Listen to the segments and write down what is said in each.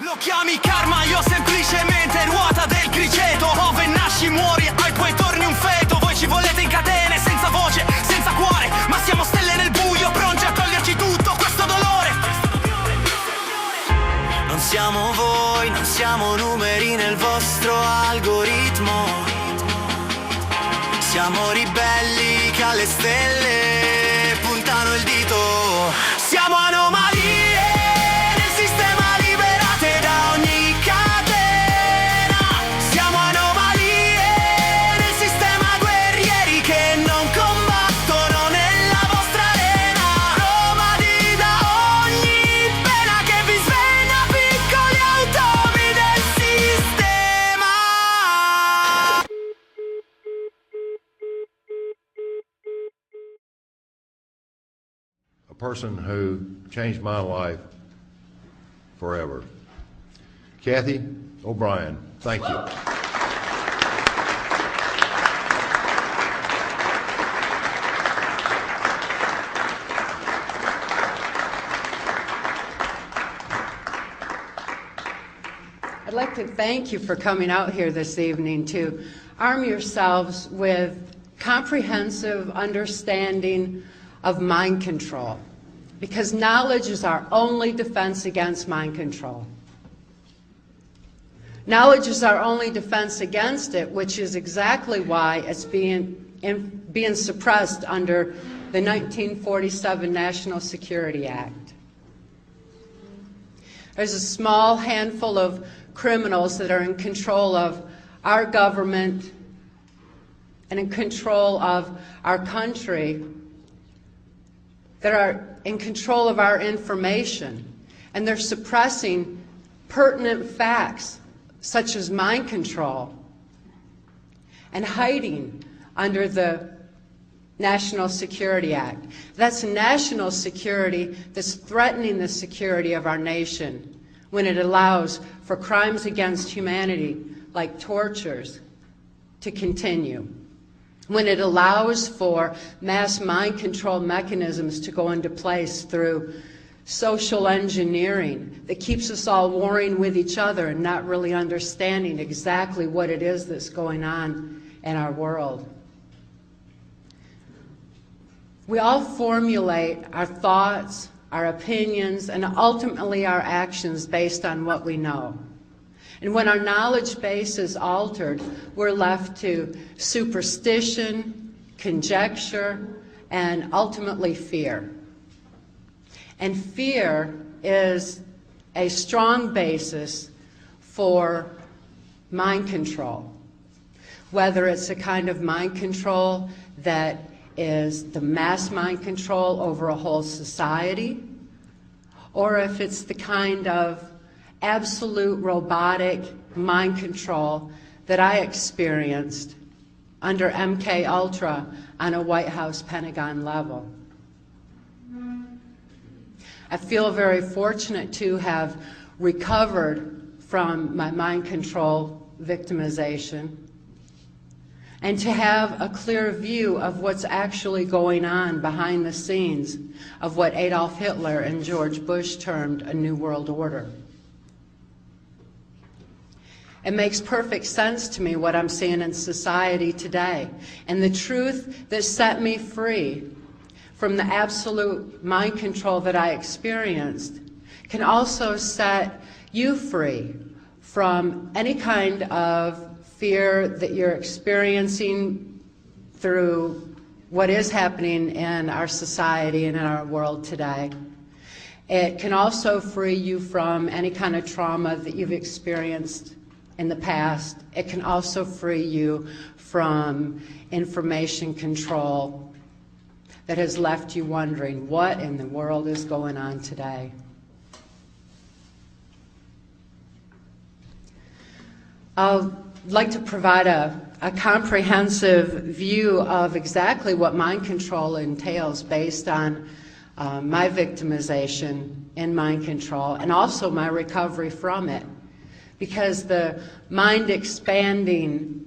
Lo chiami karma, io semplicemente ruota del criceto. Ove nasci muori e poi torni un feto. Voi ci volete in catene, senza voce, senza cuore, ma siamo stelle nel buio, pronti a toglierci tutto questo dolore. Non siamo voi, non siamo numeri nel vostro algoritmo. Siamo ribelli che alle stelle puntano il dito. Siamo anomalie nel sistema, liberate da ogni catena. Siamo anomalie nel sistema, guerrieri che non combattono nella vostra arena. Nomadi da ogni pena che vi sveglia, piccoli automi del sistema. A person who changed my life forever. Cathy O'Brien, thank you. I'd like to thank you for coming out here this evening to arm yourselves with comprehensive understanding of mind control, because knowledge is our only defense against mind control. Knowledge is our only defense against it, which is exactly why it's being suppressed under the 1947 National Security Act. There's a small handful of criminals that are in control of our government and in control of our country, that are in control of our information, and they're suppressing pertinent facts such as mind control and hiding under the National Security Act. That's national security that's threatening the security of our nation when it allows for crimes against humanity like tortures to continue, when it allows for mass mind control mechanisms to go into place through social engineering that keeps us all warring with each other and not really understanding exactly what it is that's going on in our world. We all formulate our thoughts, our opinions, and ultimately our actions based on what we know. And when our knowledge base is altered, we're left to superstition, conjecture, and ultimately fear. And fear is a strong basis for mind control, whether it's a kind of mind control that is the mass mind control over a whole society, or if it's the kind of absolute robotic mind control that I experienced under MK Ultra on a White House Pentagon level. I feel very fortunate to have recovered from my mind control victimization and to have a clear view of what's actually going on behind the scenes of what Adolf Hitler and George Bush termed a New World Order. It makes perfect sense to me what I'm seeing in society today, and the truth that set me free from the absolute mind control that I experienced can also set you free from any kind of fear that you're experiencing through what is happening in our society and in our world today. It can also free you from any kind of trauma that you've experienced in the past. It can also free you from information control that has left you wondering what in the world is going on today. I'd like to provide a comprehensive view of exactly what mind control entails based on my victimization in mind control and also my recovery from it. Because the mind-expanding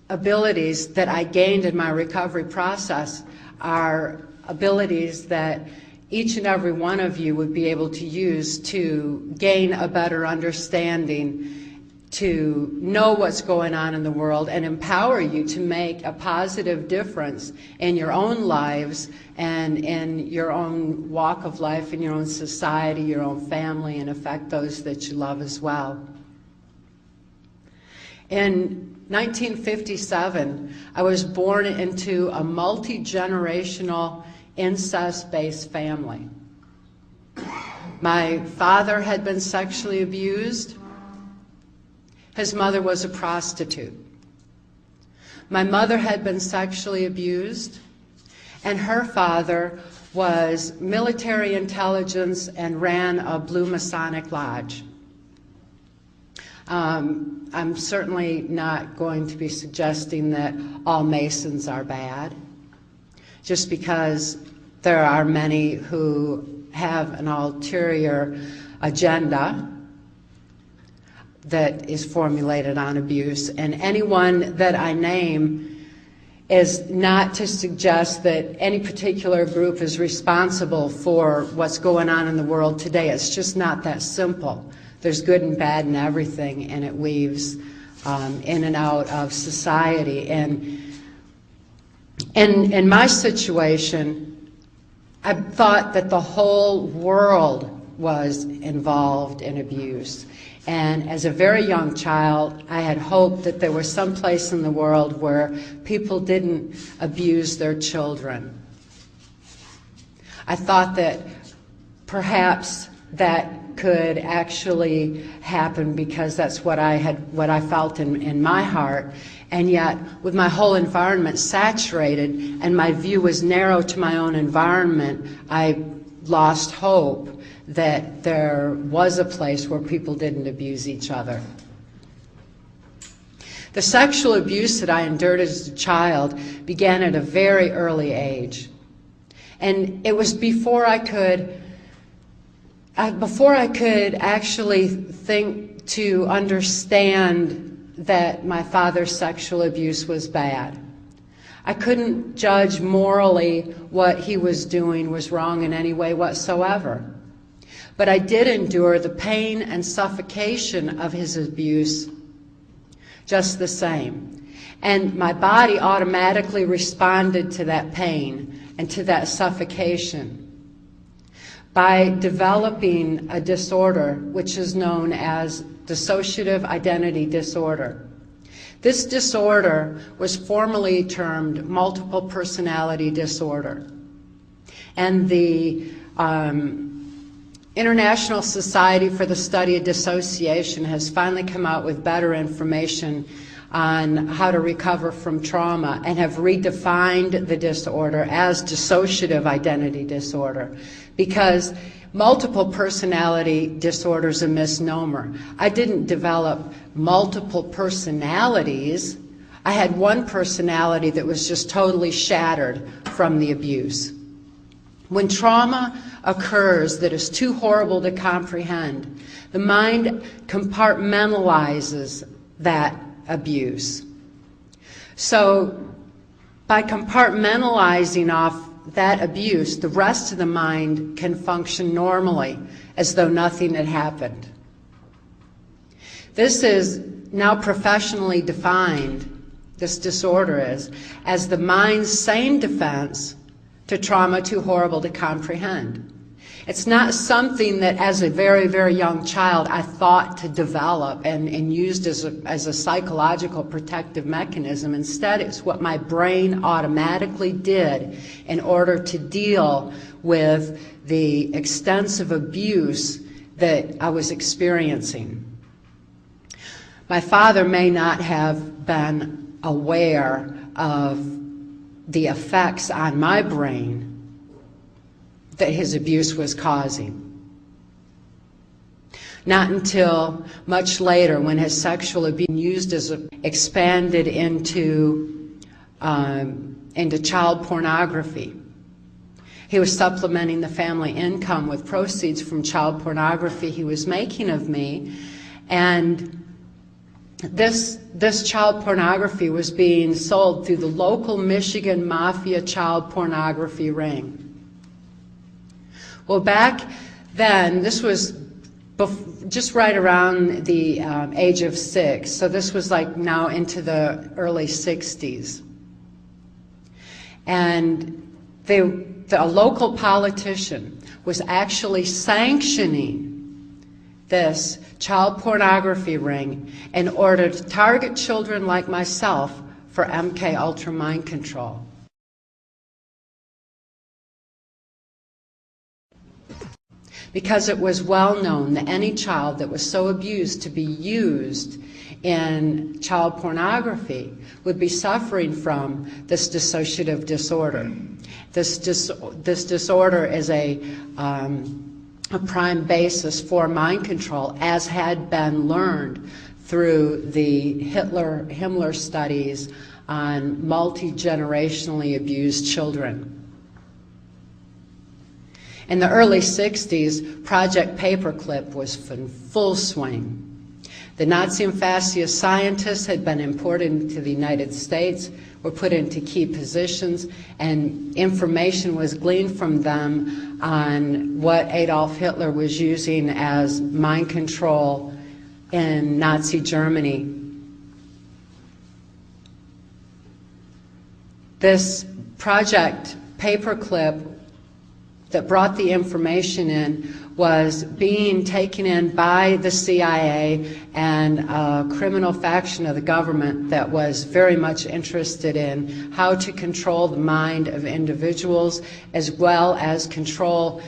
abilities that I gained in my recovery process are abilities that each and every one of you would be able to use to gain a better understanding, to know what's going on in the world, and empower you to make a positive difference in your own lives and in your own walk of life, in your own society, your own family, and affect those that you love as well. In 1957, I was born into a multi-generational incest-based family. My father had been sexually abused. His mother was a prostitute. My mother had been sexually abused, and her father was military intelligence and ran a Blue Masonic Lodge. I'm certainly not going to be suggesting that all Masons are bad, just because there are many who have an ulterior agenda that is formulated on abuse, and anyone that I name is not to suggest that any particular group is responsible for what's going on in the world today. It's just not that simple. There's good and bad in everything, and it weaves in and out of society. And in my situation, I thought that the whole world was involved in abuse. And as a very young child, I had hoped that there was some place in the world where people didn't abuse their children. I thought that perhaps that could actually happen because that's what I felt in my heart. And yet, with my whole environment saturated and my view was narrow to my own environment, I lost hope that there was a place where people didn't abuse each other. The sexual abuse that I endured as a child began at a very early age. And it was before I could actually think to understand that my father's sexual abuse was bad. I couldn't judge morally what he was doing was wrong in any way whatsoever. But I did endure the pain and suffocation of his abuse just the same. And my body automatically responded to that pain and to that suffocation by developing a disorder which is known as dissociative identity disorder. This disorder was formally termed multiple personality disorder. And the International Society for the Study of Dissociation has finally come out with better information on how to recover from trauma and have redefined the disorder as dissociative identity disorder, because multiple personality disorder is a misnomer. I didn't develop multiple personalities. I had one personality that was just totally shattered from the abuse. When trauma occurs that is too horrible to comprehend, the mind compartmentalizes that abuse. So by compartmentalizing off that abuse, the rest of the mind can function normally as though nothing had happened. This is now professionally defined, this disorder is, as the mind's sane defense to trauma too horrible to comprehend. It's not something that as a very, very young child I thought to develop and used as a psychological protective mechanism. Instead, it's what my brain automatically did in order to deal with the extensive abuse that I was experiencing. My father may not have been aware of the effects on my brain that his abuse was causing. Not until much later, when his sexual abuse used as expanded into child pornography. He was supplementing the family income with proceeds from child pornography he was making of me, and this child pornography was being sold through the local Michigan Mafia child pornography ring. Well, back then, this was just right around the age of 6, so this was like now into the early 60s. And a local politician was actually sanctioning this child pornography ring in order to target children like myself for MK Ultra mind control. Because it was well known that any child that was so abused to be used in child pornography would be suffering from this dissociative disorder. This disorder is a prime basis for mind control, as had been learned through the Himmler studies on multi-generationally abused children. In the early 60s, Project Paperclip was in full swing. The Nazi and fascist scientists had been imported into the United States, were put into key positions, and information was gleaned from them on what Adolf Hitler was using as mind control in Nazi Germany. This Project Paperclip that brought the information in was being taken in by the CIA and a criminal faction of the government that was very much interested in how to control the mind of individuals, as well as control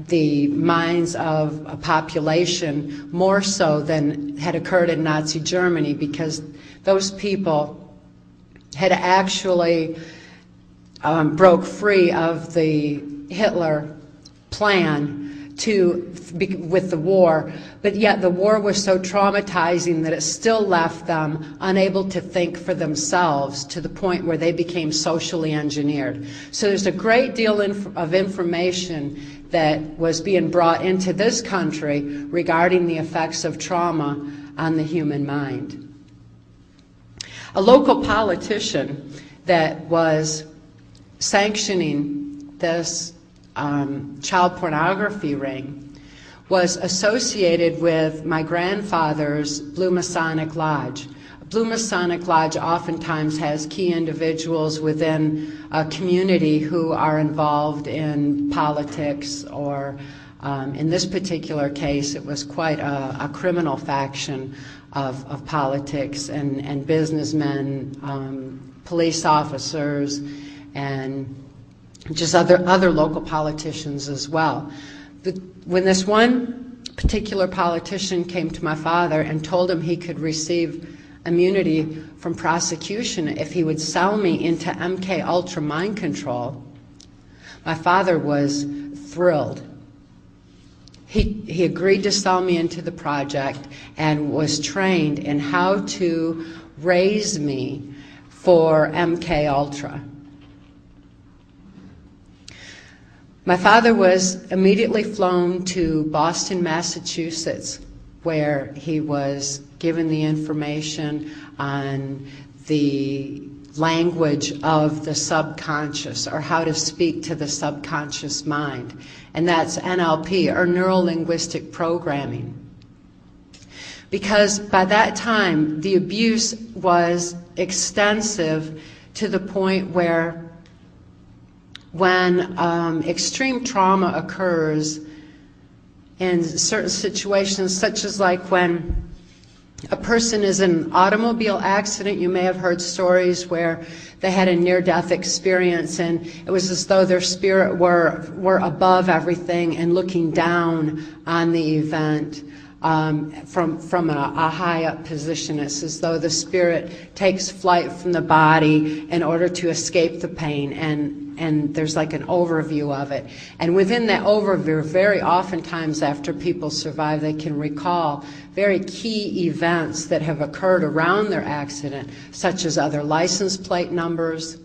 the minds of a population more so than had occurred in Nazi Germany, because those people had actually broke free of the Hitler plan with the war, but yet the war was so traumatizing that it still left them unable to think for themselves, to the point where they became socially engineered. So there's a great deal of information that was being brought into this country regarding the effects of trauma on the human mind. A local politician that was sanctioning this child pornography ring was associated with my grandfather's Blue Masonic Lodge. A Blue Masonic Lodge oftentimes has key individuals within a community who are involved in politics, or in this particular case it was quite a criminal faction of politics and businessmen, police officers, and just other local politicians as well. When this one particular politician came to my father and told him he could receive immunity from prosecution if he would sell me into MK Ultra mind control, my father was thrilled. He agreed to sell me into the project and was trained in how to raise me for MK Ultra. My father was immediately flown to Boston, Massachusetts, where he was given the information on the language of the subconscious, or how to speak to the subconscious mind. And that's NLP, or neuro-linguistic programming. Because by that time, the abuse was extensive to the point where when extreme trauma occurs in certain situations, such as like when a person is in an automobile accident, you may have heard stories where they had a near-death experience and it was as though their spirit were above everything and looking down on the event from a high-up position. It's as though the spirit takes flight from the body in order to escape the pain, and there's like an overview of it. And within that overview, very oftentimes after people survive, they can recall very key events that have occurred around their accident, such as other license plate numbers,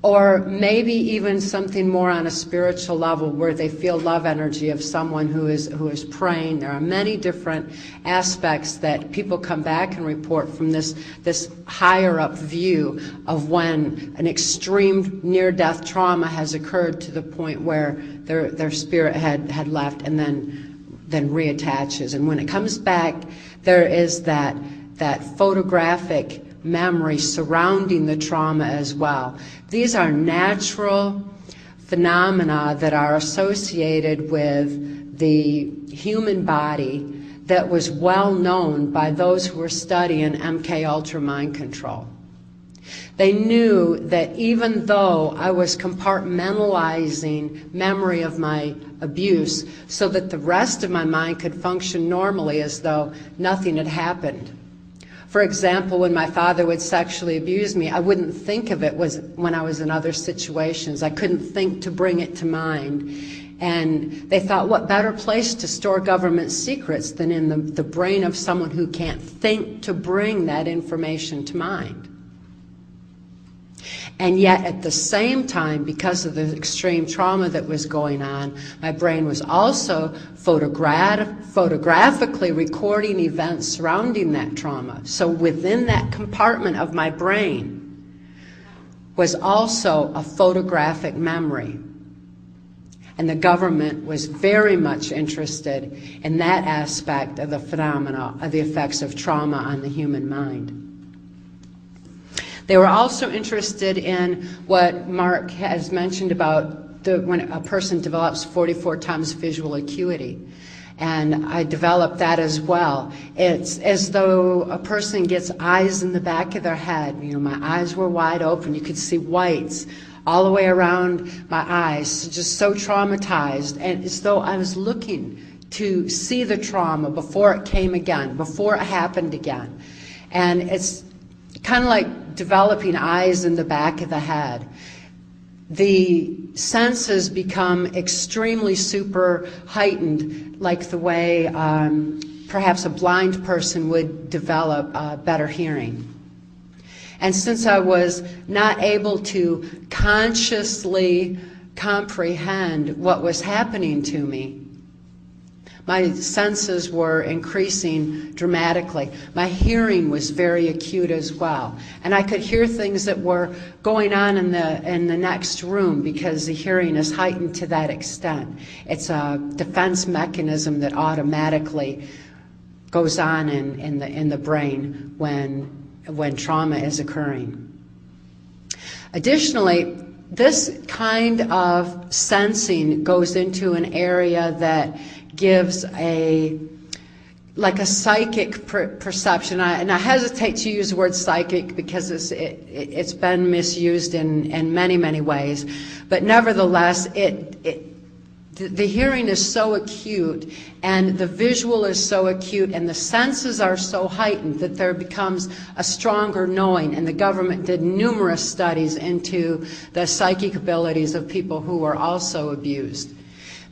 or maybe even something more on a spiritual level where they feel love energy of someone who is praying. There are many different aspects that people come back and report from this higher up view of when an extreme near-death trauma has occurred to the point where their spirit had left and then reattaches. And when it comes back, there is that photographic memory surrounding the trauma as well. These are natural phenomena that are associated with the human body that was well known by those who were studying MK Ultra mind control. They knew that even though I was compartmentalizing memory of my abuse so that the rest of my mind could function normally as though nothing had happened. For example, when my father would sexually abuse me, I wouldn't think of it when I was in other situations. I couldn't think to bring it to mind. And they thought, what better place to store government secrets than in the brain of someone who can't think to bring that information to mind? And yet at the same time, because of the extreme trauma that was going on, my brain was also photographically recording events surrounding that trauma. So within that compartment of my brain was also a photographic memory. And the government was very much interested in that aspect of the phenomena of the effects of trauma on the human mind. They were also interested in what Mark has mentioned about when a person develops 44 times visual acuity. And I developed that as well. It's as though a person gets eyes in the back of their head. You know, my eyes were wide open. You could see whites all the way around my eyes, just so traumatized. And it's as though I was looking to see the trauma before it came again, before it happened again. And it's kind of like developing eyes in the back of the head. The senses become extremely super heightened, like the way perhaps a blind person would develop better hearing. And since I was not able to consciously comprehend what was happening to me, my senses were increasing dramatically. My hearing was very acute as well. And I could hear things that were going on in the next room because the hearing is heightened to that extent. It's a defense mechanism that automatically goes on in the brain when trauma is occurring. Additionally, this kind of sensing goes into an area that gives like a psychic perception. And I hesitate to use the word psychic because it's been misused in many, many ways. But nevertheless, the hearing is so acute and the visual is so acute and the senses are so heightened that there becomes a stronger knowing. And the government did numerous studies into the psychic abilities of people who were also abused.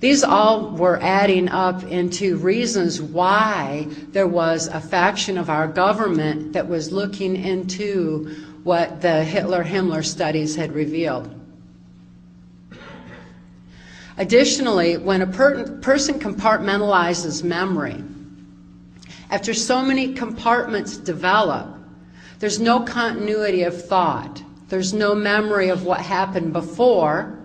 These all were adding up into reasons why there was a faction of our government that was looking into what the Hitler-Himmler studies had revealed. Additionally, when a person compartmentalizes memory, after so many compartments develop, there's no continuity of thought. There's no memory of what happened before.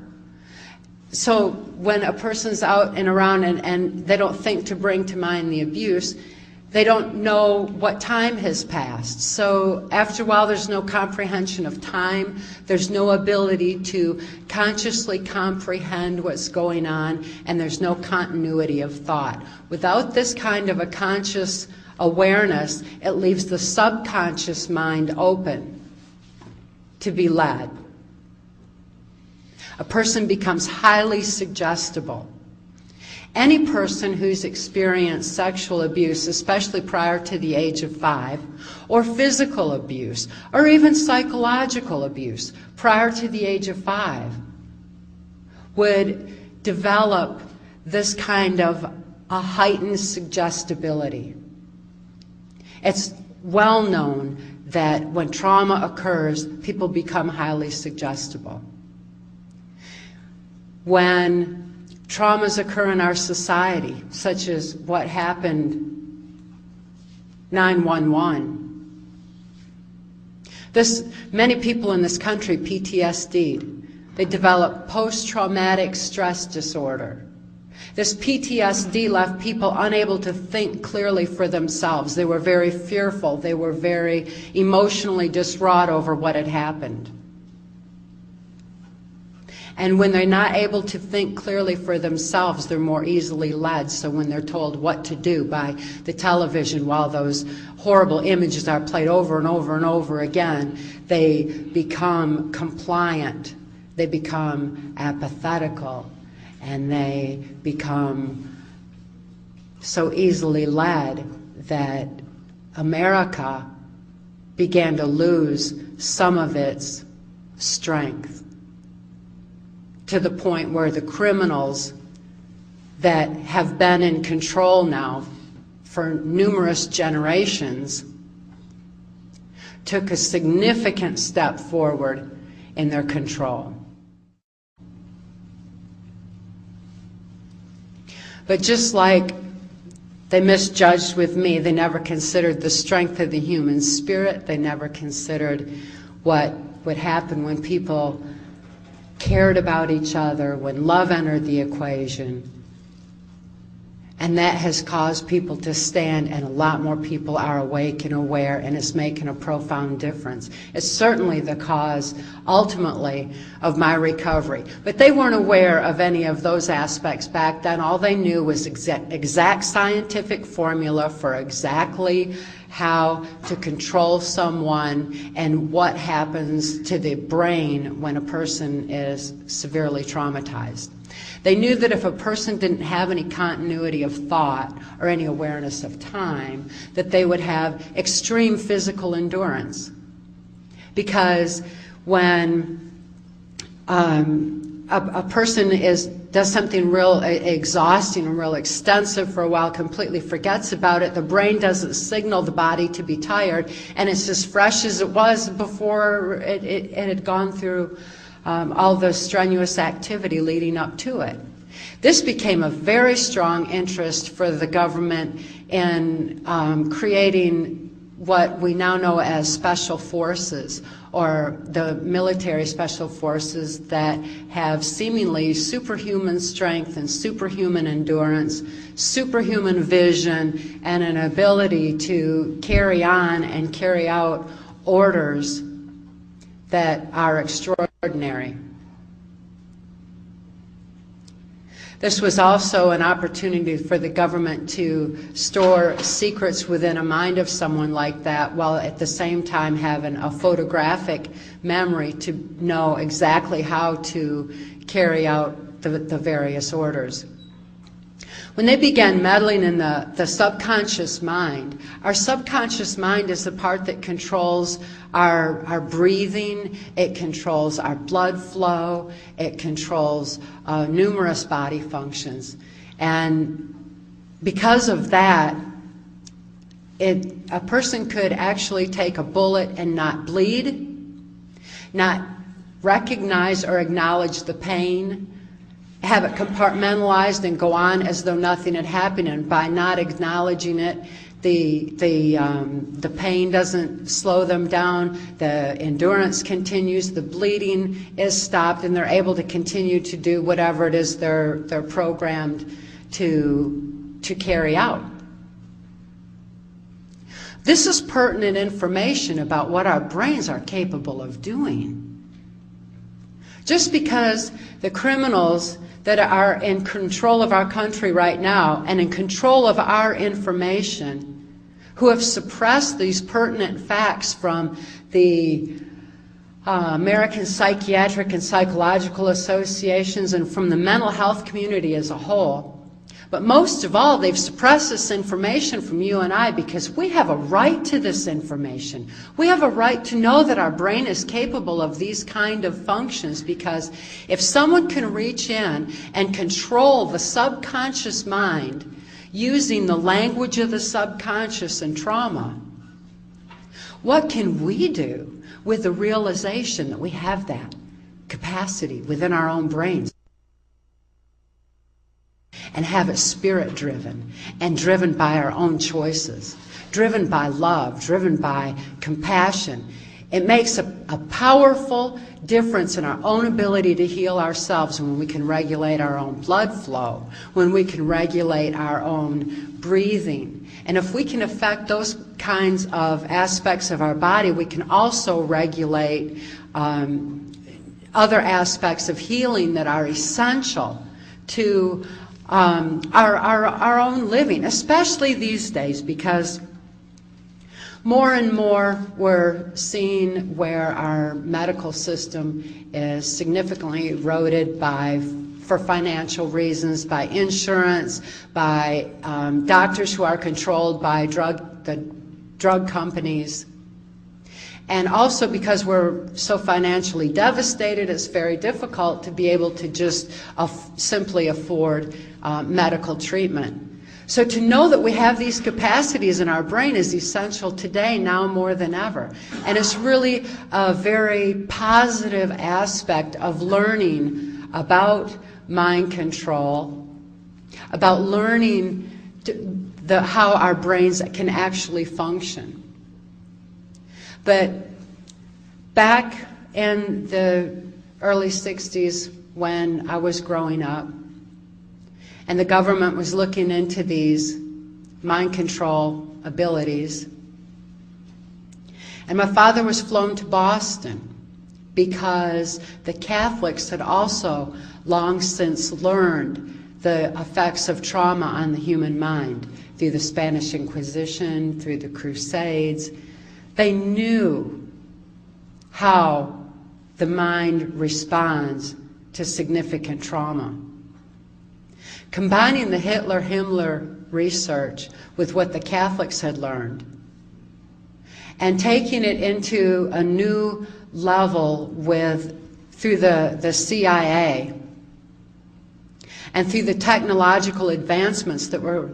So when a person's out and around and they don't think to bring to mind the abuse, they don't know what time has passed. So after a while, there's no comprehension of time. There's no ability to consciously comprehend what's going on, and there's no continuity of thought. Without this kind of a conscious awareness, it leaves the subconscious mind open to be led. A person becomes highly suggestible. Any person who's experienced sexual abuse, especially prior to the age of 5, or physical abuse, or even psychological abuse prior to the age of 5, would develop this kind of a heightened suggestibility. It's well known that when trauma occurs, people become highly suggestible. when traumas occur in our society, such as what happened 9/11. Many people in this country PTSD'd. They developed post-traumatic stress disorder. This PTSD left people unable to think clearly for themselves. They were very fearful. They were very emotionally distraught over what had happened. And when they're not able to think clearly for themselves, they're more easily led. So when they're told what to do by the television while those horrible images are played over and over and over again, they become compliant, they become apathetical, and they become so easily led that America began to lose some of its strength, to the point where the criminals that have been in control now for numerous generations took a significant step forward in their control. But just like they misjudged with me, they never considered the strength of the human spirit. They never considered what would happen when people cared about each other, when love entered the equation. And that has caused people to stand, and a lot more people are awake and aware, and it's making a profound difference. It's certainly the cause, ultimately, of my recovery. But they weren't aware of any of those aspects back then. All they knew was exact scientific formula for exactly how to control someone and what happens to the brain when a person is severely traumatized. They knew that if a person didn't have any continuity of thought or any awareness of time, that they would have extreme physical endurance. Because when a person does something real exhausting and real extensive for a while, completely forgets about it, the brain doesn't signal the body to be tired, and it's as fresh as it was before it had gone through all the strenuous activity leading up to it. This became a very strong interest for the government in creating what we now know as special forces, or the military special forces that have seemingly superhuman strength and superhuman endurance, superhuman vision, and an ability to carry on and carry out orders that are extraordinary. This was also an opportunity for the government to store secrets within a mind of someone like that, while at the same time having a photographic memory to know exactly how to carry out the various orders. When they began meddling in the subconscious mind, our subconscious mind is the part that controls our breathing, it controls our blood flow, it controls numerous body functions. And because of that, a person could actually take a bullet and not bleed, not recognize or acknowledge the pain, have it compartmentalized and go on as though nothing had happened. And by not acknowledging it, the pain doesn't slow them down, the endurance continues, the bleeding is stopped, and they're able to continue to do whatever it is they're programmed to carry out. This is pertinent information about what our brains are capable of doing. Just because the criminals that are in control of our country right now and in control of our information, who have suppressed these pertinent facts from the American Psychiatric and Psychological Associations and from the mental health community as a whole. But most of all, they've suppressed this information from you and I because we have a right to this information. We have a right to know that our brain is capable of these kind of functions, because if someone can reach in and control the subconscious mind using the language of the subconscious and trauma, what can we do with the realization that we have that capacity within our own brains? and have it spirit-driven and driven by our own choices, driven by love, driven by compassion. It makes a powerful difference in our own ability to heal ourselves when we can regulate our own blood flow, when we can regulate our own breathing. And if we can affect those kinds of aspects of our body, we can also regulate other aspects of healing that are essential to our own living, especially these days, because more and more we're seeing where our medical system is significantly eroded for financial reasons, by insurance, by doctors who are controlled by the drug companies. And also because we're so financially devastated, it's very difficult to be able to just simply afford medical treatment. So to know that we have these capacities in our brain is essential today, now more than ever. And it's really a very positive aspect of learning about mind control, about learning how our brains can actually function. But back in the early 60s when I was growing up, and the government was looking into these mind control abilities, and my father was flown to Boston because the Catholics had also long since learned the effects of trauma on the human mind through the Spanish Inquisition, through the Crusades. They knew how the mind responds to significant trauma. Combining the Hitler-Himmler research with what the Catholics had learned and taking it into a new level through the CIA and through the technological advancements that were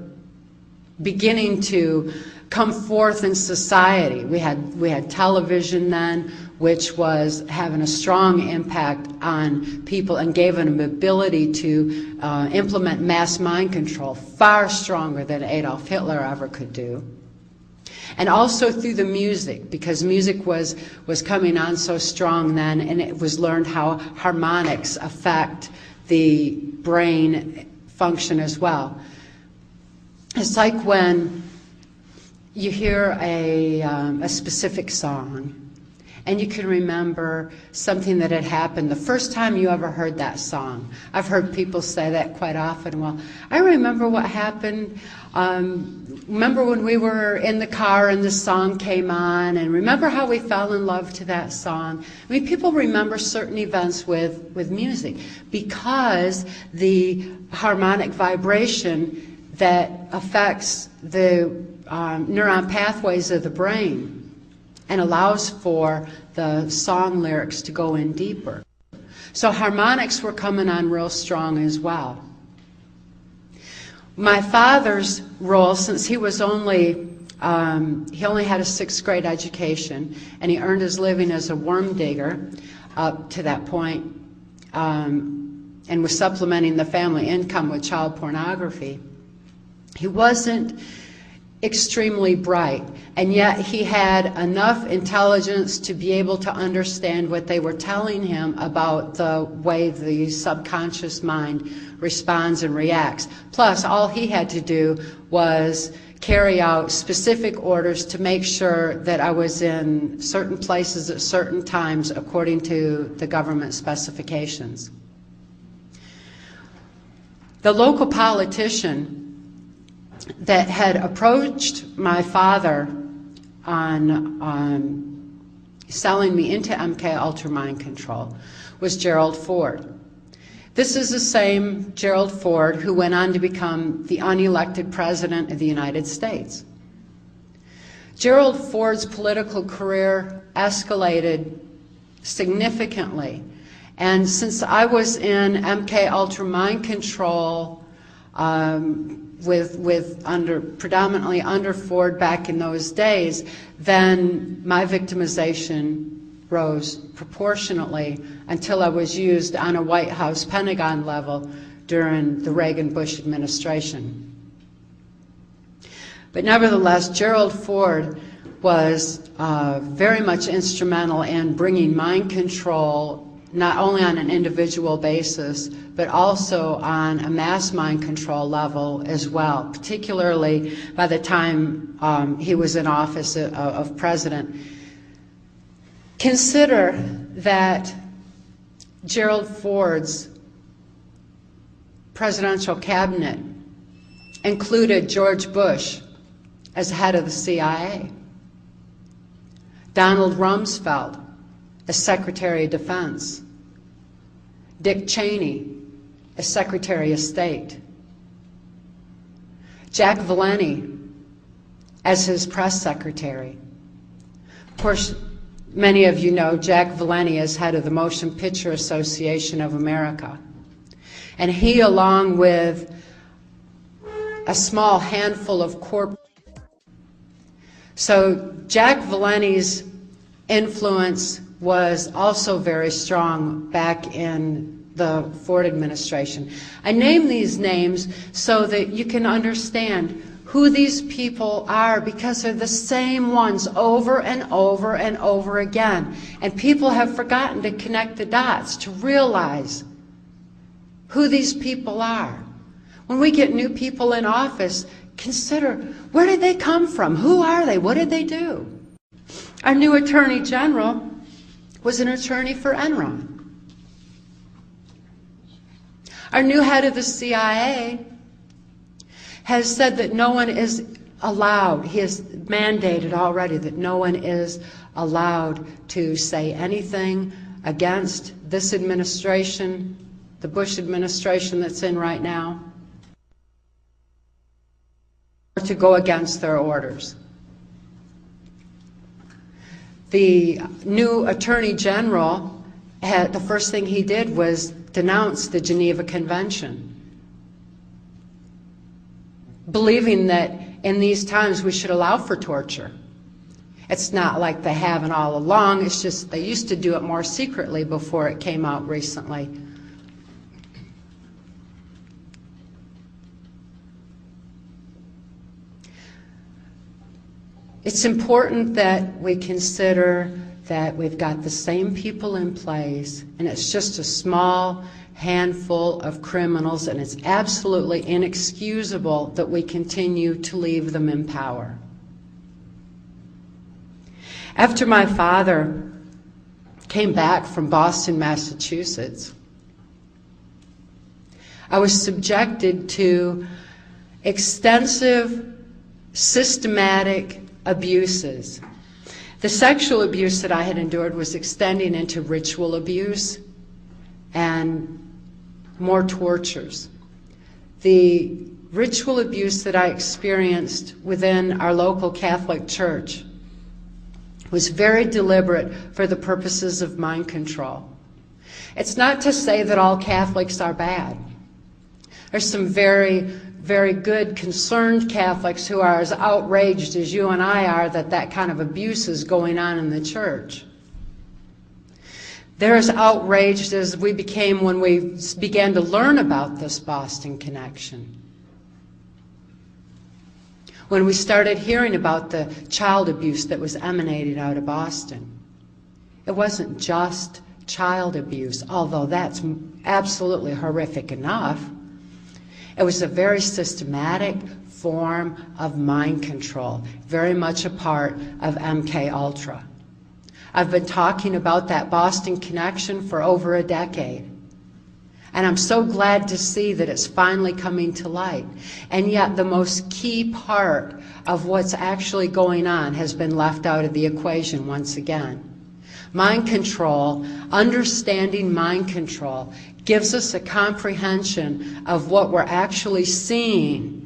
beginning to come forth in society. We had television then, which was having a strong impact on people and gave them an ability to implement mass mind control far stronger than Adolf Hitler ever could do. And also through the music, because music was coming on so strong then, and it was learned how harmonics affect the brain function as well. It's like when you hear a specific song, and you can remember something that had happened the first time you ever heard that song. I've heard people say that quite often. Well, I remember what happened. Remember when we were in the car and the song came on, and remember how we fell in love to that song. I mean, people remember certain events with music because the harmonic vibration that affects the neuron pathways of the brain and allows for the song lyrics to go in deeper. So harmonics were coming on real strong as well. My father's role, since he was he only had a 6th grade education, and he earned his living as a worm digger up to that point, and was supplementing the family income with child pornography. He wasn't extremely bright, and yet he had enough intelligence to be able to understand what they were telling him about the way the subconscious mind responds and reacts. Plus, all he had to do was carry out specific orders to make sure that I was in certain places at certain times according to the government specifications. The local politician that had approached my father on selling me into MK Ultra Mind Control was Gerald Ford. This is the same Gerald Ford who went on to become the unelected President of the United States. Gerald Ford's political career escalated significantly, and since I was in MK Ultra Mind Control predominantly under Ford back in those days, then my victimization rose proportionately until I was used on a White House Pentagon level during the Reagan-Bush administration. But nevertheless, Gerald Ford was very much instrumental in bringing mind control not only on an individual basis, but also on a mass mind control level as well, particularly by the time he was in office of president. Consider that Gerald Ford's presidential cabinet included George Bush as head of the CIA, Donald Rumsfeld as Secretary of Defense, Dick Cheney as Secretary of State, Jack Valenti as his press secretary. Of course, many of you know Jack Valenti as head of the Motion Picture Association of America. And he, along with a small handful of corporate. So Jack Valenti's influence was also very strong back in the Ford administration. I name these names so that you can understand who these people are, because they're the same ones over and over and over again. And people have forgotten to connect the dots to realize who these people are. When we get new people in office, consider, where did they come from? Who are they? What did they do? Our new Attorney General was an attorney for Enron. Our new head of the CIA has said that no one is allowed, he has mandated already that no one is allowed to say anything against this administration, the Bush administration that's in right now, or to go against their orders. The new Attorney General, the first thing he did was denounce the Geneva Convention, believing that in these times we should allow for torture. It's not like they haven't all along, it's just they used to do it more secretly before it came out recently. It's important that we consider that we've got the same people in place, and it's just a small handful of criminals, and it's absolutely inexcusable that we continue to leave them in power. After my father came back from Boston, Massachusetts, I was subjected to extensive, systematic abuses. The sexual abuse that I had endured was extending into ritual abuse and more tortures. The ritual abuse that I experienced within our local Catholic Church was very deliberate for the purposes of mind control. It's not to say that all Catholics are bad. There's some very good, concerned Catholics who are as outraged as you and I are that that kind of abuse is going on in the church. They're as outraged as we became when we began to learn about this Boston connection. When we started hearing about the child abuse that was emanating out of Boston. It wasn't just child abuse, although that's absolutely horrific enough. It was a very systematic form of mind control, very much a part of MK Ultra. I've been talking about that Boston connection for over a decade. And I'm so glad to see that it's finally coming to light. And yet the most key part of what's actually going on has been left out of the equation once again. Mind control, understanding mind control, gives us a comprehension of what we're actually seeing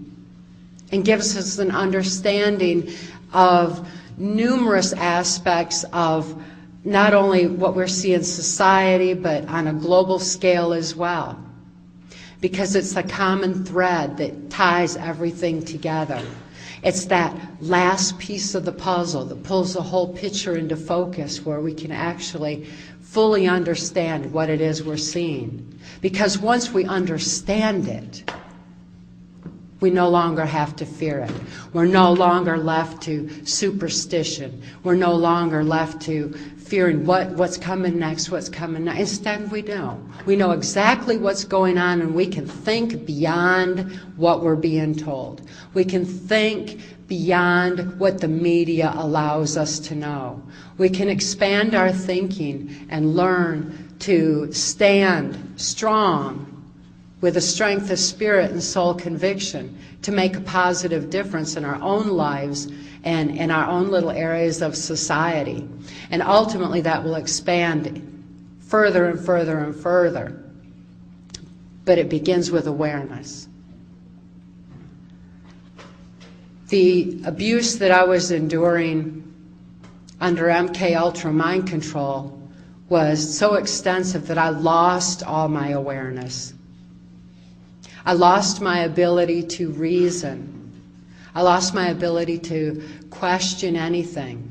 and gives us an understanding of numerous aspects of not only what we're seeing in society, but on a global scale as well. Because it's a common thread that ties everything together. It's that last piece of the puzzle that pulls the whole picture into focus, where we can actually fully understand what it is we're seeing. Because once we understand it, we no longer have to fear it. We're no longer left to superstition. We're no longer left to fearing what's coming next, what's coming next. Instead, we know. We know exactly what's going on, and we can think beyond what we're being told. We can think beyond what the media allows us to know. We can expand our thinking and learn to stand strong with a strength of spirit and soul conviction to make a positive difference in our own lives and in our own little areas of society. And ultimately that will expand further and further and further. But it begins with awareness. The abuse that I was enduring under MK mind control was so extensive that I lost all my awareness. I lost my ability to reason. I lost my ability to question anything.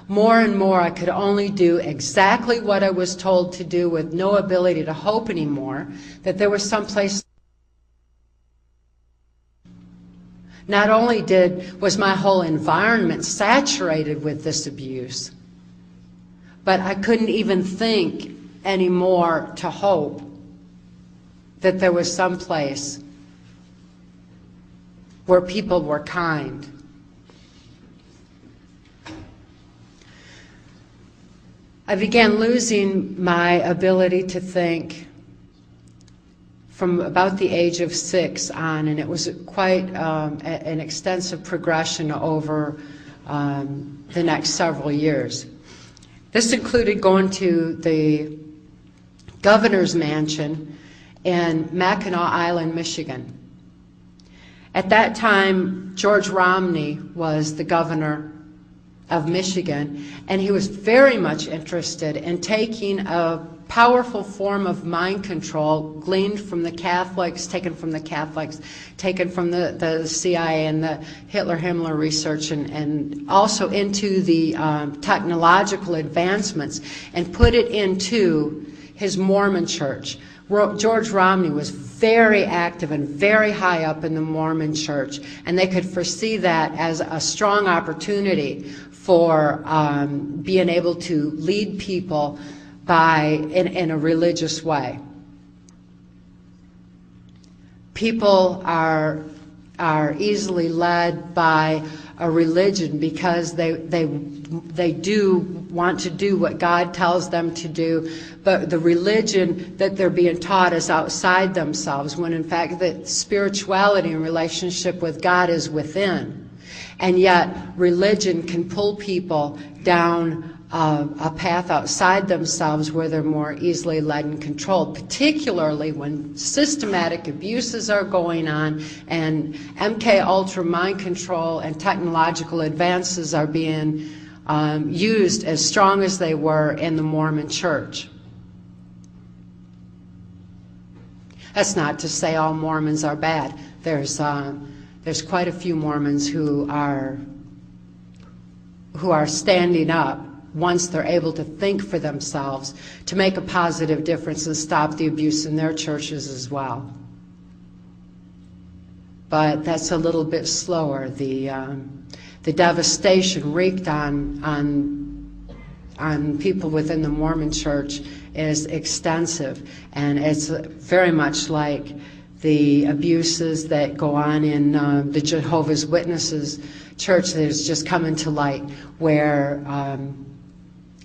More and more, I could only do exactly what I was told to do with no ability to hope anymore, that there was some place. Not only was my whole environment saturated with this abuse, but I couldn't even think anymore to hope that there was some place where people were kind. I began losing my ability to think from about the age of 6 on, and it was quite an extensive progression over the next several years. This included going to the governor's mansion in Mackinac Island, Michigan. At that time, George Romney was the governor of Michigan, and he was very much interested in taking a powerful form of mind control gleaned from the Catholics, taken from the CIA and the Hitler-Himmler research, and also into the technological advancements, and put it into his Mormon church. George Romney was very active and very high up in the Mormon church, and they could foresee that as a strong opportunity for being able to lead people in a religious way. People are easily led by a religion because they do want to do what God tells them to do, but the religion that they're being taught is outside themselves, when in fact that spirituality and relationship with God is within. And yet religion can pull people down a path outside themselves where they're more easily led and controlled, particularly when systematic abuses are going on and MK mind control and technological advances are being used as strong as they were in the Mormon church. That's not to say all Mormons are bad. There's quite a few Mormons who are standing up once they're able to think for themselves to make a positive difference and stop the abuse in their churches as well. But that's a little bit slower. The devastation wreaked on people within the Mormon church is extensive, and it's very much like the abuses that go on in the Jehovah's Witnesses church that has just come into light, where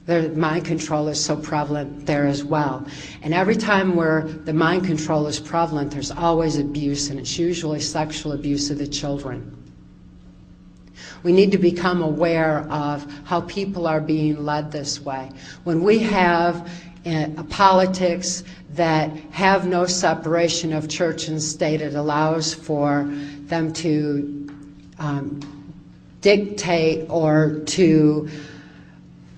their mind control is so prevalent there as well. And every time where the mind control is prevalent, there's always abuse, and it's usually sexual abuse of the children. We need to become aware of how people are being led this way. When we have politics that have no separation of church and state, it allows for them to dictate or to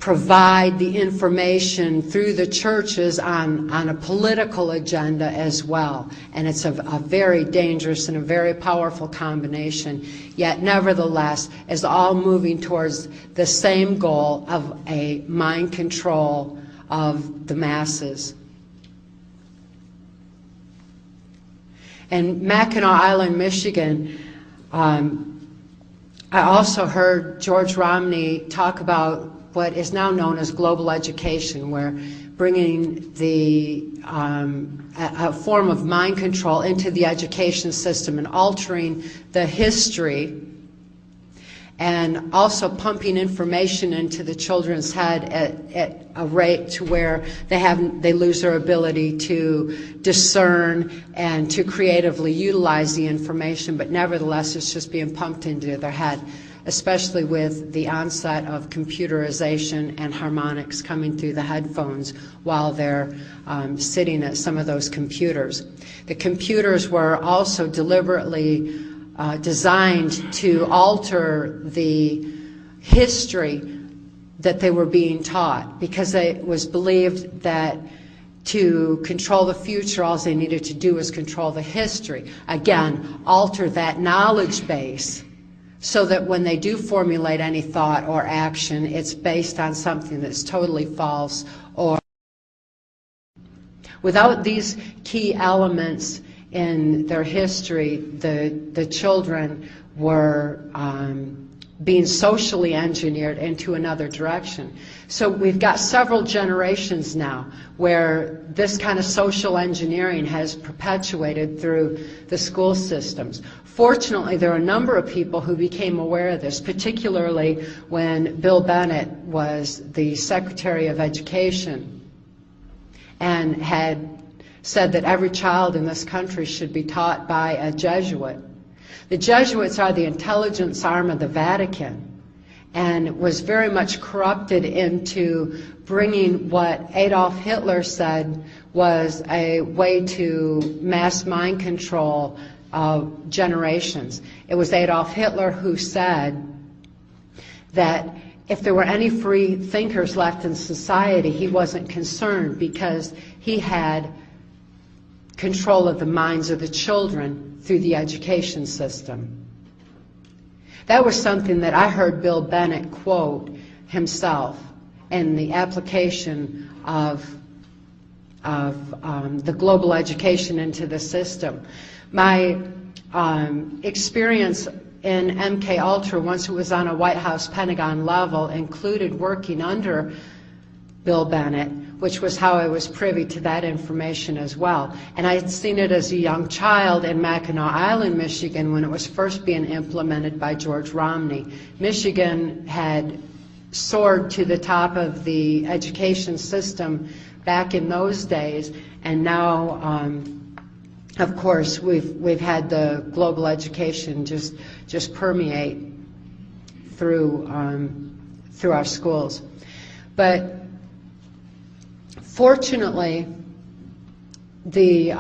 provide the information through the churches on a political agenda as well. And it's a very dangerous and a very powerful combination, yet nevertheless is all moving towards the same goal of a mind control of the masses. In Mackinac Island, Michigan, I also heard George Romney talk about what is now known as global education, where bringing a form of mind control into the education system and altering the history, and also pumping information into the children's head at a rate to where they lose their ability to discern and to creatively utilize the information, but nevertheless it's just being pumped into their head, especially with the onset of computerization and harmonics coming through the headphones while they're sitting at some of those computers. The computers were also deliberately designed to alter the history that they were being taught, because it was believed that to control the future, all they needed to do was control the history. Again, alter that knowledge base so that when they do formulate any thought or action, it's based on something that's totally false. Or without these key elements in their history, the children were being socially engineered into another direction. So we've got several generations now where this kind of social engineering has perpetuated through the school systems. Fortunately, there are a number of people who became aware of this, particularly when Bill Bennett was the Secretary of Education and had said that every child in this country should be taught by a Jesuit. The Jesuits are the intelligence arm of the Vatican, and was very much corrupted into bringing what Adolf Hitler said was a way to mass mind control generations. It was Adolf Hitler who said that if there were any free thinkers left in society, he wasn't concerned because he had control of the minds of the children through the education system. That was something that I heard Bill Bennett quote himself in the application of the global education into the system. My experience in MK Ultra, once it was on a White House Pentagon level, included working under Bill Bennett, which was how I was privy to that information as well. And I had seen it as a young child in Mackinac Island, Michigan, when it was first being implemented by George Romney. Michigan had soared to the top of the education system back in those days, and now, of course, we've had the global education just permeate through our schools. But fortunately, the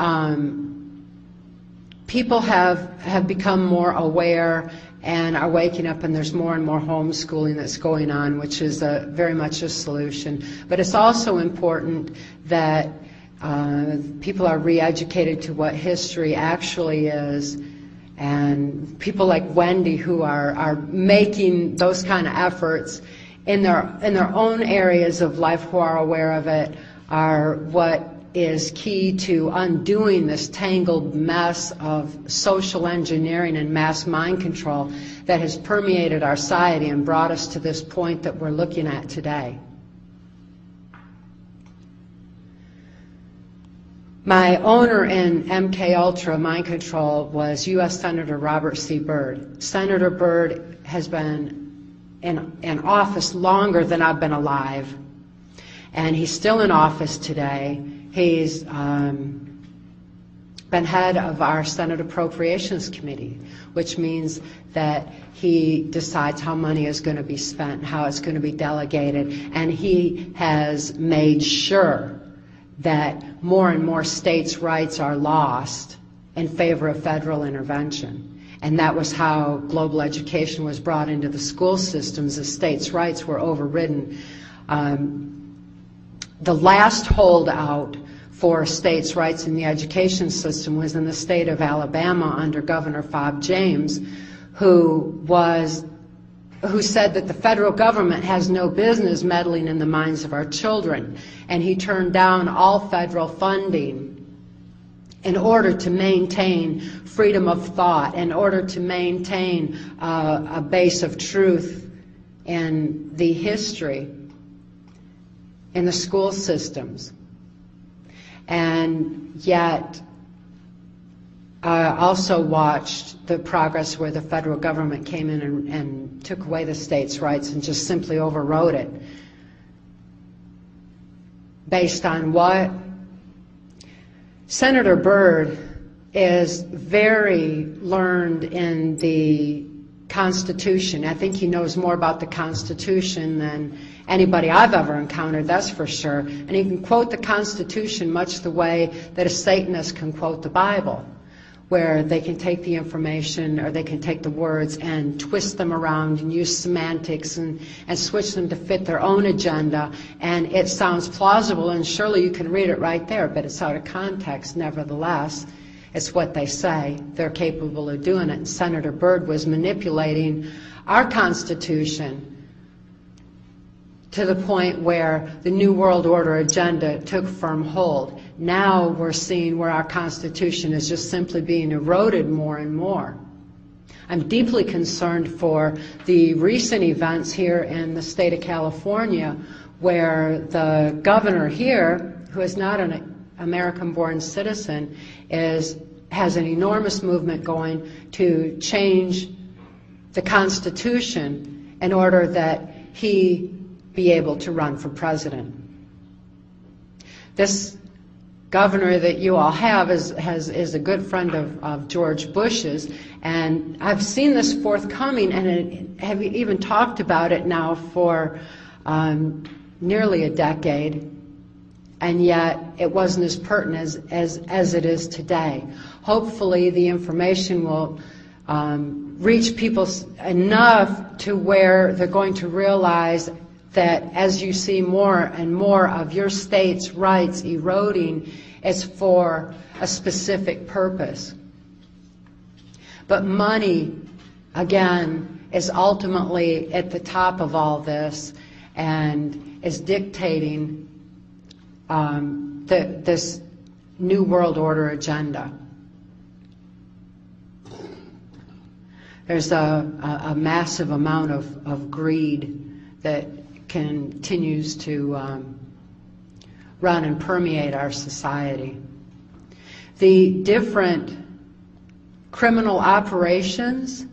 people have become more aware and are waking up, and there's more and more homeschooling that's going on, which is very much a solution. But it's also important that people are re-educated to what history actually is, and people like Wendy, who are making those kind of efforts in their own areas of life, who are aware of it, are what is key to undoing this tangled mess of social engineering and mass mind control that has permeated our society and brought us to this point that we're looking at today. My owner in MK Ultra mind control was U.S. Senator Robert C. Byrd. Senator Byrd has been in office longer than I've been alive, and he's still in office today. He's been head of our Senate Appropriations Committee, which means that he decides how money is going to be spent, how it's going to be delegated, and he has made sure that more and more states' rights are lost in favor of federal intervention. And that was how global education was brought into the school systems. The states' rights were overridden. The last holdout for states' rights in the education system was in the state of Alabama under Governor Fob James, who was who said that the federal government has no business meddling in the minds of our children, and he turned down all federal funding in order to maintain freedom of thought, in order to maintain a base of truth in the history, in the school systems. And yet, I also watched the progress where the federal government came in and took away the states' rights and just simply overrode it. Based on what? Senator Byrd is very learned in the Constitution. I think he knows more about the Constitution than anybody I've ever encountered, that's for sure. And he can quote the Constitution much the way that a Satanist can quote the Bible, where they can take the information, or they can take the words and twist them around and use semantics and switch them to fit their own agenda, and it sounds plausible, and surely you can read it right there, but it's out of context nevertheless. It's what they say. They're capable of doing it. And Senator Byrd was manipulating our Constitution to the point where the New World Order agenda took firm hold. Now we're seeing where our Constitution is just simply being eroded more and more. I'm deeply concerned for the recent events here in the state of California, where the governor here, who is not an American-born citizen, has an enormous movement going to change the Constitution in order that he be able to run for president. This governor that you all have is a good friend of George Bush's, and I've seen this forthcoming and have even talked about it now for nearly a decade, and yet it wasn't as pertinent as it is today. Hopefully the information will reach people enough to where they're going to realize that as you see more and more of your state's rights eroding, it's for a specific purpose. But money, again, is ultimately at the top of all this and is dictating this New World Order agenda. There's a massive amount of greed that continues to run and permeate our society. The different criminal operations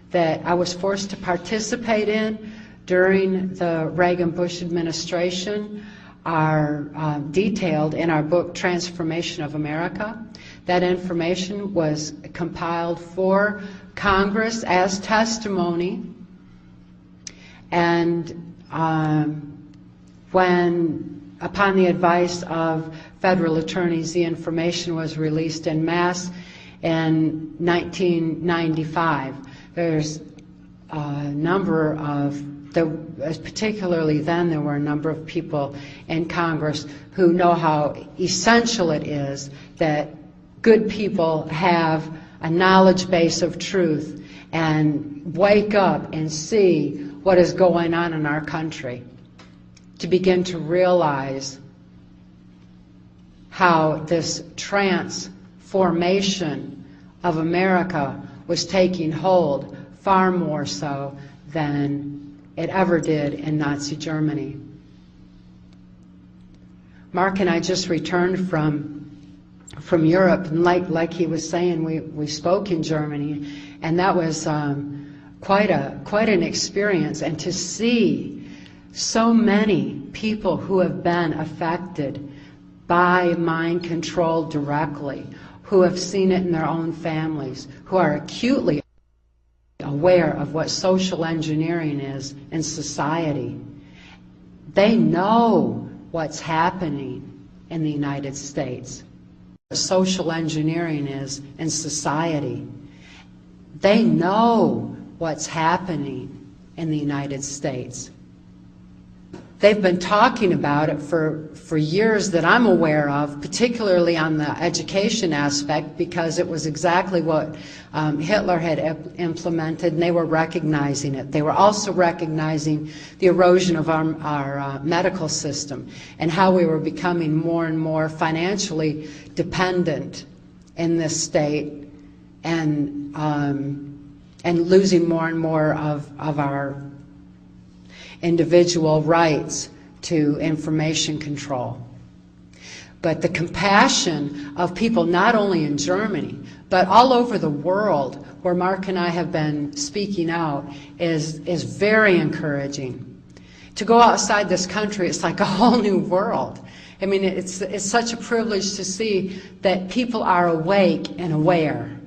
that I was forced to participate in during the Reagan-Bush administration are detailed in our book, Transformation of America. That information was compiled for Congress as testimony, and when, upon the advice of federal attorneys, the information was released en masse in 1995. There's a number of, particularly then, there were a number of people in Congress who know how essential it is that good people have a knowledge base of truth and wake up and see what is going on in our country, to begin to realize how this transformation of America was taking hold far more so than it ever did in Nazi Germany. Mark and I just returned from Europe, and like he was saying, we spoke in Germany, and that was quite an experience. And to see so many people who have been affected by mind control directly, who have seen it in their own families, who are acutely aware of what social engineering is in society. They know what's happening in the United States. Social engineering is in society. They know what's happening in the United States. They've been talking about it for years that I'm aware of, particularly on the education aspect, because it was exactly what Hitler had implemented, and they were recognizing it. They were also recognizing the erosion of our medical system and how we were becoming more and more financially dependent in this state, and losing more and more of our individual rights to information control. But the compassion of people not only in Germany, but all over the world where Mark and I have been speaking out is very encouraging. To go outside this country, it's like a whole new world. I mean, it's such a privilege to see that people are awake and aware.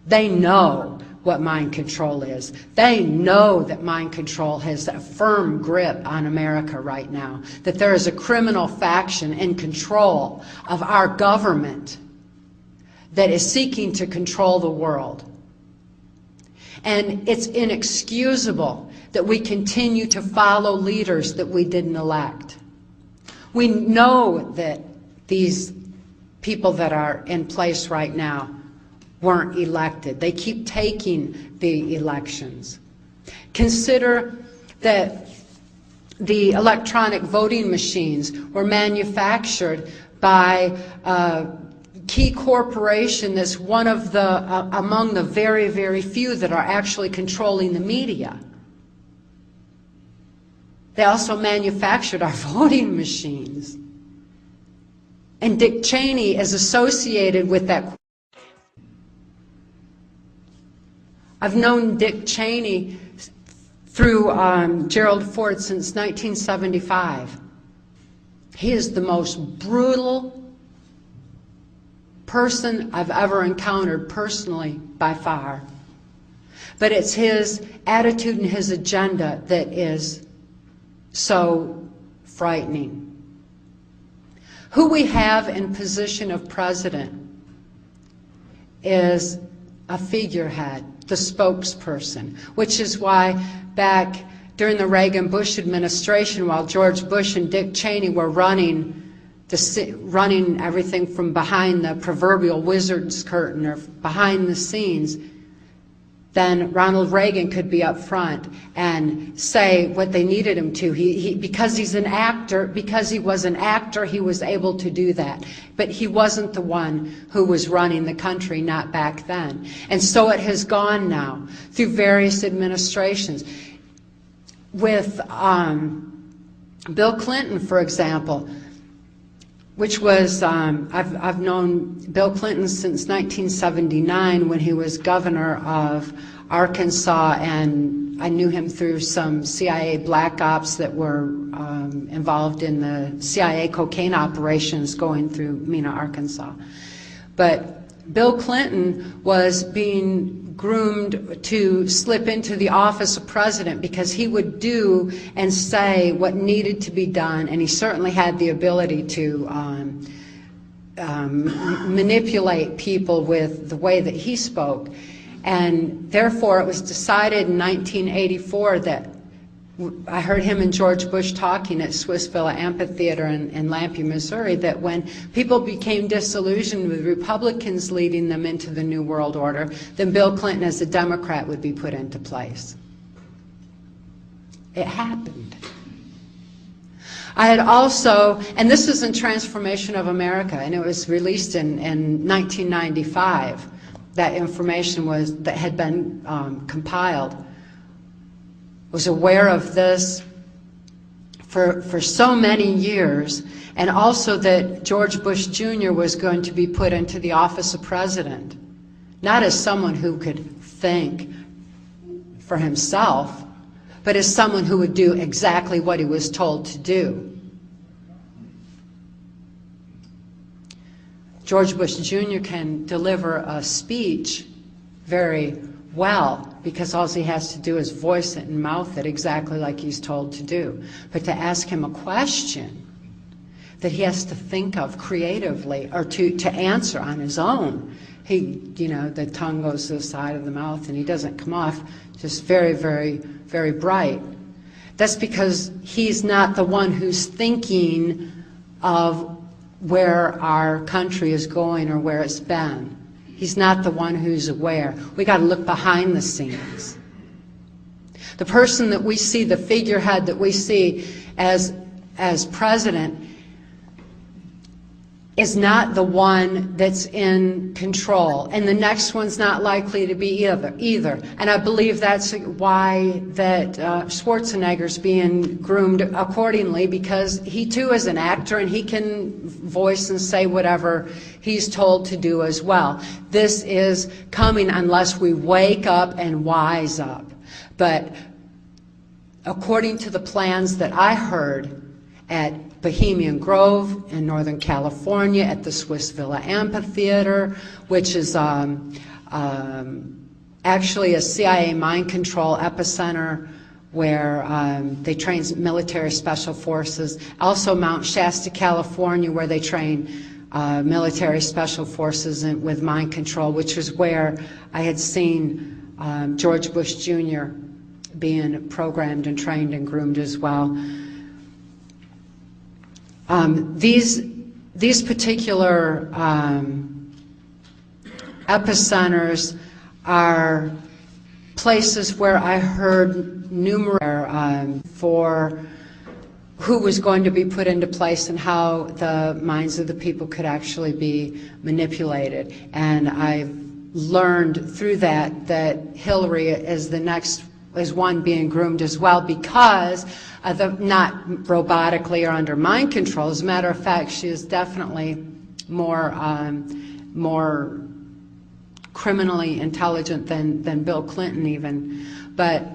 They know what mind control is. They know that mind control has a firm grip on America right now, that there is a criminal faction in control of our government that is seeking to control the world. And it's inexcusable that we continue to follow leaders that we didn't elect. We know that these people that are in place right now weren't elected. They keep taking the elections. Consider that the electronic voting machines were manufactured by a key corporation that's one of the, among the very, very few that are actually controlling the media. They also manufactured our voting machines. And Dick Cheney is associated with that. I've known Dick Cheney through Gerald Ford since 1975. He is the most brutal person I've ever encountered personally by far. But it's his attitude and his agenda that is so frightening. Who we have in position of president is a figurehead, the spokesperson, which is why back during the Reagan-Bush administration, while George Bush and Dick Cheney were running everything from behind the proverbial wizard's curtain or behind the scenes, then Ronald Reagan could be up front and say what they needed him to. Because he's an actor, because he was an actor, he was able to do that. But he wasn't the one who was running the country, not back then. And so it has gone now through various administrations. With Bill Clinton, for example, which was, I've known Bill Clinton since 1979 when he was governor of Arkansas, and I knew him through some CIA black ops that were involved in the CIA cocaine operations going through Mena, Arkansas. But Bill Clinton was being groomed to slip into the office of president because he would do and say what needed to be done, and he certainly had the ability to manipulate people with the way that he spoke. And therefore it was decided in 1984 that I heard him and George Bush talking at Swiss Villa Amphitheater in Lampe, Missouri, that when people became disillusioned with Republicans leading them into the New World Order, then Bill Clinton as a Democrat would be put into place. It happened. I had also, and this is in Transformation of America, and it was released in 1995. That information that had been compiled. Was aware of this for so many years, and also that George Bush Jr. was going to be put into the office of president, not as someone who could think for himself, but as someone who would do exactly what he was told to do. George Bush Jr. can deliver a speech very well, because all he has to do is voice it and mouth it exactly like he's told to do. But to ask him a question that he has to think of creatively or to answer on his own, the tongue goes to the side of the mouth and he doesn't come off, just very, very, very bright. that's because he's not the one who's thinking of where our country is going or where it's been. He's not the one who's aware. We got to look behind the scenes. The person that we see, the figurehead that we see as president, is not the one that's in control, and the next one's not likely to be either. And I believe that's why that Schwarzenegger's being groomed accordingly, because he too is an actor and he can voice and say whatever he's told to do as well. This is coming unless we wake up and wise up. But according to the plans that I heard at Bohemian Grove in Northern California, at the Swiss Villa Amphitheater, which is actually a CIA mind control epicenter where they train military special forces. Also Mount Shasta, California, where they train military special forces with mind control, which was where I had seen George Bush Jr. being programmed and trained and groomed as well. These particular epicenters are places where I heard numerous for who was going to be put into place and how the minds of the people could actually be manipulated. And I've learned through that Hillary is the next is one being groomed as well, because not robotically or under mind control. As a matter of fact, she is definitely more criminally intelligent than Bill Clinton even. But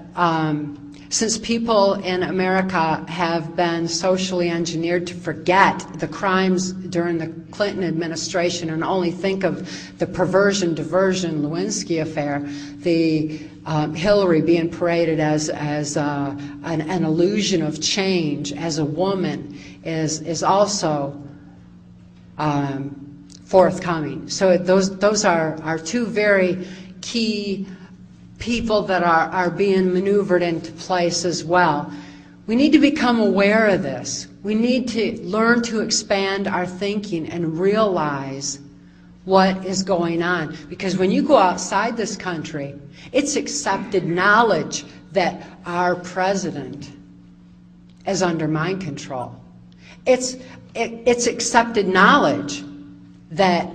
since people in America have been socially engineered to forget the crimes during the Clinton administration and only think of the perversion, diversion, Lewinsky affair, the Hillary being paraded as an illusion of change as a woman is also forthcoming. So those are two very key people that are being maneuvered into place as well. We need to become aware of this. We need to learn to expand our thinking and realize what is going on. Because when you go outside this country, it's accepted knowledge that our president is under mind control. It's accepted knowledge that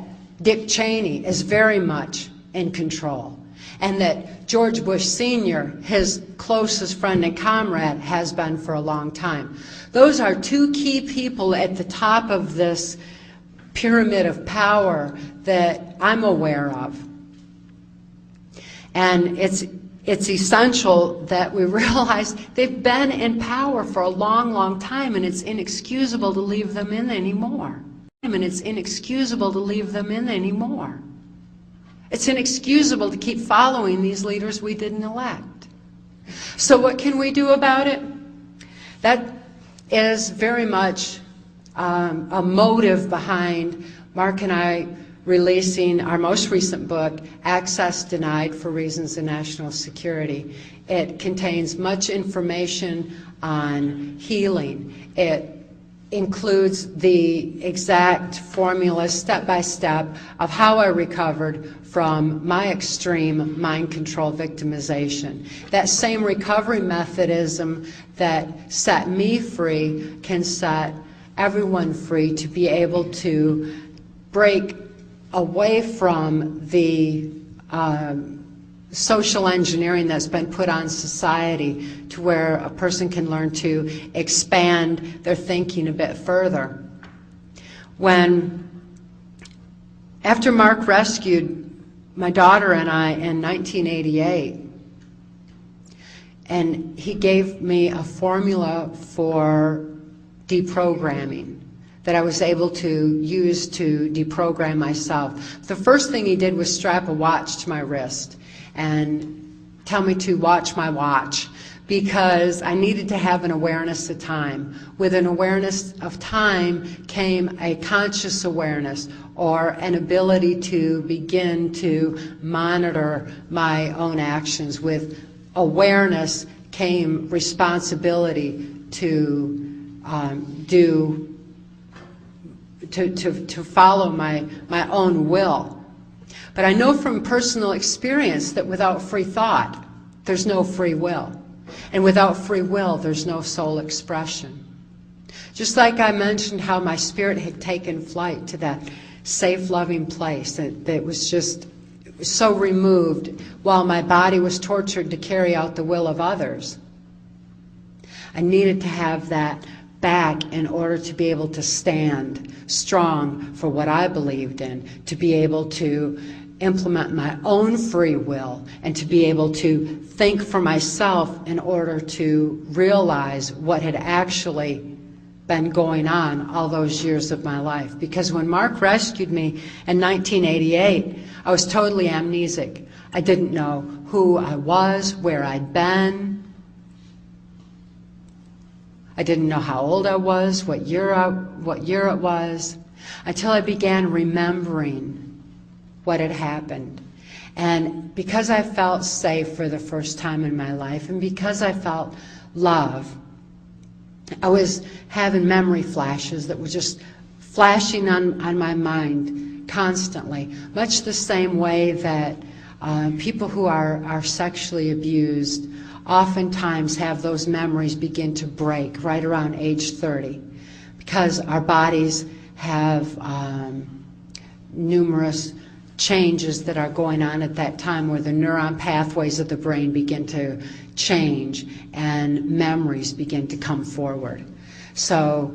Dick Cheney is very much in control, and that George Bush Sr., his closest friend and comrade, has been for a long time. Those are two key people at the top of this pyramid of power that I'm aware of. And it's essential that we realize they've been in power for a long, long time, and it's inexcusable to leave them in anymore. It's inexcusable to leave them in anymore. It's inexcusable to keep following these leaders we didn't elect. So what can we do about it? That is very much a motive behind Mark and I releasing our most recent book, Access Denied for Reasons of National Security. It contains much information on healing. It includes the exact formula, step by step, of how I recovered from my extreme mind control victimization. That same recovery methodism that set me free can set everyone free to be able to break away from the social engineering that's been put on society, to where a person can learn to expand their thinking a bit further. After Mark rescued my daughter and I in 1988, and he gave me a formula for deprogramming that I was able to use to deprogram myself. The first thing he did was strap a watch to my wrist and tell me to watch my watch, because I needed to have an awareness of time. With an awareness of time came a conscious awareness, or an ability to begin to monitor my own actions. With awareness came responsibility to follow my own will. But I know from personal experience that without free thought, there's no free will. And without free will, there's no soul expression. Just like I mentioned how my spirit had taken flight to that safe, loving place that was just so removed while my body was tortured to carry out the will of others. I needed to have that back in order to be able to stand strong for what I believed in, to be able to implement my own free will, and to be able to think for myself in order to realize what had actually been going on all those years of my life. Because when Mark rescued me in 1988, I was totally amnesic. I didn't know who I was, where I'd been. I didn't know how old I was, what year it was, until I began remembering what had happened. And because I felt safe for the first time in my life, and because I felt love, I was having memory flashes that were just flashing on my mind constantly, much the same way that people who are sexually abused oftentimes have those memories begin to break right around age 30, because our bodies have numerous changes that are going on at that time where the neuron pathways of the brain begin to change and memories begin to come forward. So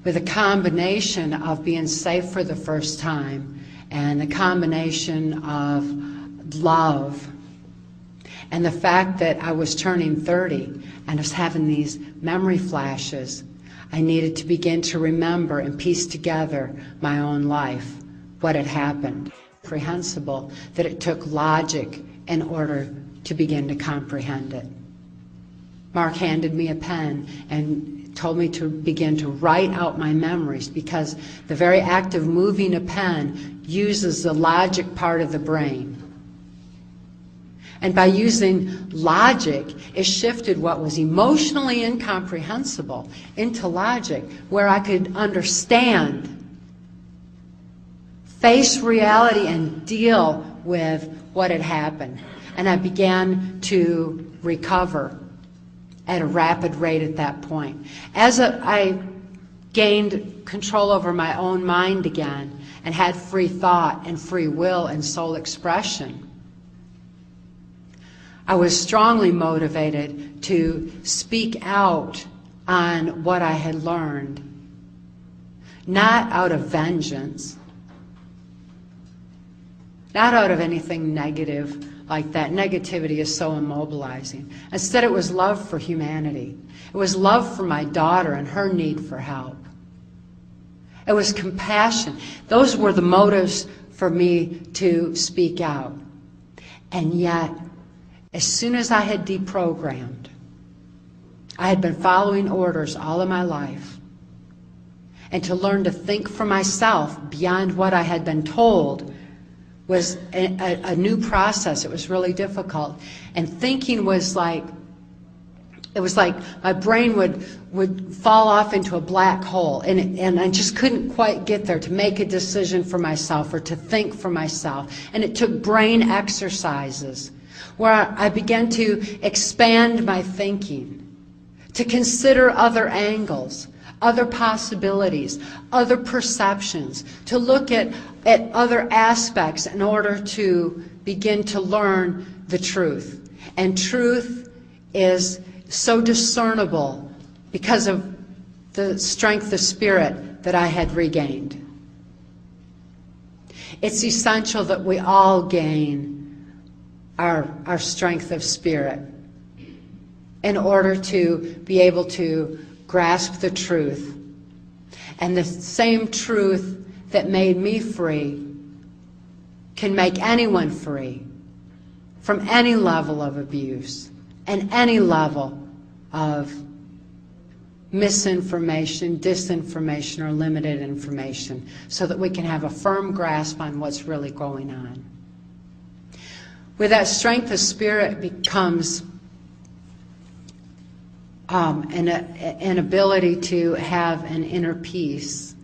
with a combination of being safe for the first time and a combination of love and the fact that I was turning 30 and I was having these memory flashes, I needed to begin to remember and piece together my own life, what had happened. Comprehensible that it took logic in order to begin to comprehend it. Mark handed me a pen and told me to begin to write out my memories, because the very act of moving a pen uses the logic part of the brain. And by using logic, it shifted what was emotionally incomprehensible into logic, where I could understand, face reality, and deal with what had happened. And I began to recover at a rapid rate at that point. As I gained control over my own mind again and had free thought and free will and soul expression, I was strongly motivated to speak out on what I had learned, not out of vengeance, not out of anything negative like that. Negativity is so immobilizing. Instead, it was love for humanity. It was love for my daughter and her need for help. It was compassion. Those were the motives for me to speak out. And yet, as soon as I had deprogrammed, I had been following orders all of my life, and to learn to think for myself beyond what I had been told was a new process. It was really difficult. And thinking was like, it was like my brain would fall off into a black hole, and I just couldn't quite get there to make a decision for myself or to think for myself. And it took brain exercises where I began to expand my thinking, to consider other angles, other possibilities, other perceptions, to look at other aspects in order to begin to learn the truth. And truth is so discernible because of the strength of spirit that I had regained. It's essential that we all gain our strength of spirit in order to be able to grasp the truth. And the same truth that made me free can make anyone free from any level of abuse and any level of misinformation, disinformation, or limited information, so that we can have a firm grasp on what's really going on. With that strength of spirit becomes an ability to have an inner peace.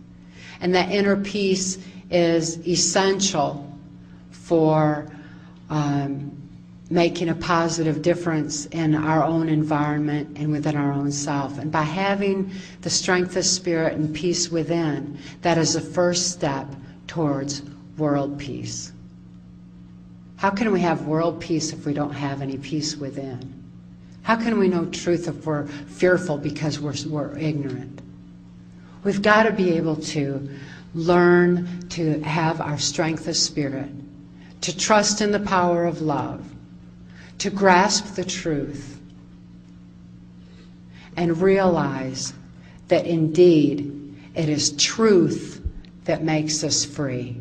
And that inner peace is essential for making a positive difference in our own environment and within our own self. And by having the strength of spirit and peace within, that is the first step towards world peace. How can we have world peace if we don't have any peace within? How can we know truth if we're fearful because we're ignorant? We've got to be able to learn to have our strength of spirit, to trust in the power of love, to grasp the truth, and realize that indeed it is truth that makes us free.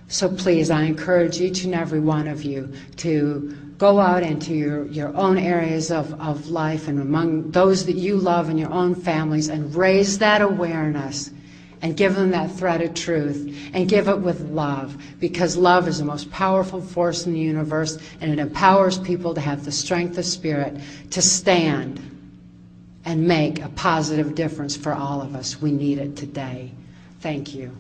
So please, I encourage each and every one of you to go out into your own areas of life and among those that you love in your own families and raise that awareness and give them that thread of truth and give it with love, because love is the most powerful force in the universe, and it empowers people to have the strength of spirit to stand and make a positive difference for all of us. We need it today. Thank you.